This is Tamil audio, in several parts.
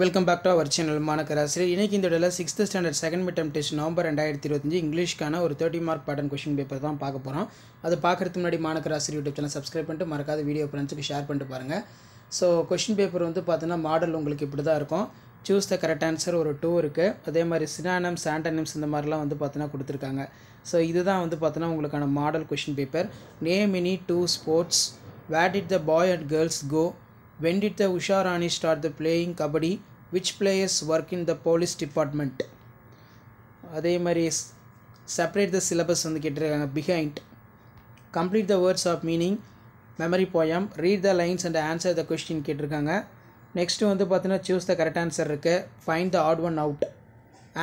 Welcome back to our channel மாணக்கராசிரியர். இன்றைக்கி இந்த வீடியோவில் 6th standard second mid term test November 2025 இங்கிலீஷ்க்கான ஒரு 30 மார்க் பேட்டர்ன் கொஷின் பேப்பர் தான் பார்க்க போகிறோம். அது பார்க்குறதுக்கு முன்னாடி மாணக்கராசிரியர் யூடியூப் சேனல் சப்ஸ்கிரைப் பண்ணிட்டு மறக்காத வீடியோ ஃப்ரெண்ட்ஸுக்கு ஷேர் பண்ணிட்டு பாருங்கள். ஸோ கொஷின் பேப்பர் வந்து பார்த்தீங்கன்னா மாடல் உங்களுக்கு இப்படி தான் இருக்கும். சூஸ் த கரெக்ட் ஆன்சர் ஒரு 2 இருக்குது. அதே மாதிரி சினானிம்ஸ் ஆண்டனிம்ஸ் இந்த மாதிரிலாம் வந்து பார்த்தீங்கன்னா கொடுத்துருக்காங்க. ஸோ இதுதான் வந்து பார்த்தீங்கன்னா உங்களுக்கான model question paper. Name any 2 sports. Where did the boy and girls go? When did the Usha Rani start the playing kabaddi? Which players work in the police department? அதே மாதிரி separate the syllabus வந்து கேட்டிருக்காங்க. Behind. Complete the words of meaning. Memory poem. Read the lines and answer the question கேட்டிருக்காங்க. நெக்ஸ்ட்டு வந்து பார்த்தீங்கன்னா choose the correct answer இருக்குது. Find the odd one out.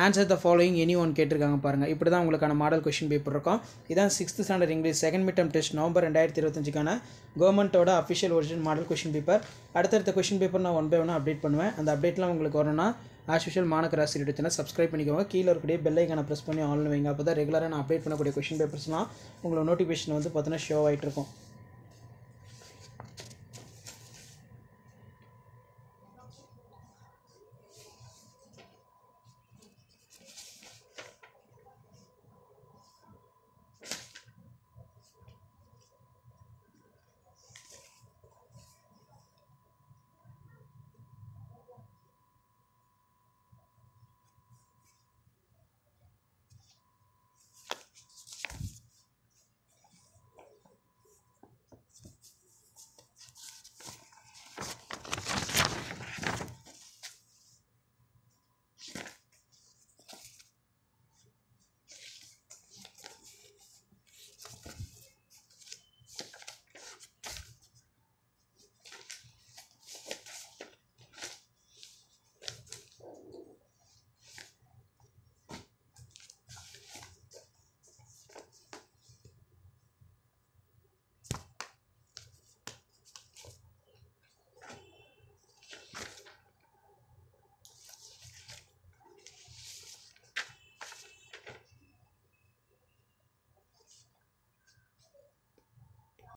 Answer the following any one கேட்டிருக்காங்க பாருங்கள். இப்படி தான் உங்களுக்கான மாடல் கொஷின் பேப்பர் இருக்கும். இதான் 6th standard English second mid term test November 2025க்கான கவர்மெண்ட்டோட official original model question paper. அடுத்தடுத்த கொஷின் பேப்பர் நான் 1 by 1 அப்டேட் பண்ணுவேன். அந்த அப்டேட்லாம் உங்களுக்கு வரணும்னா ஆஸ் யூஷுவல் மாணக்கராசிரியர் சேனல் சப்ஸ்கிரைப் பண்ணிக்கோங்க. கீழே இருக்கக்கூடிய பெல் ஐக்கானை ப்ரெஸ் பண்ணி ஆன்லைன் வைங்க. அப்போ தான் ரெகுலராக நான் அப்டேட் பண்ணக்கூடிய கொஷின் பேப்பர்ஸ்லாம் உங்களுக்கு நோட்டிஃபிகேஷன் வந்து பார்த்தீங்கன்னா ஷோ ஆகிட்டு இருக்கும்.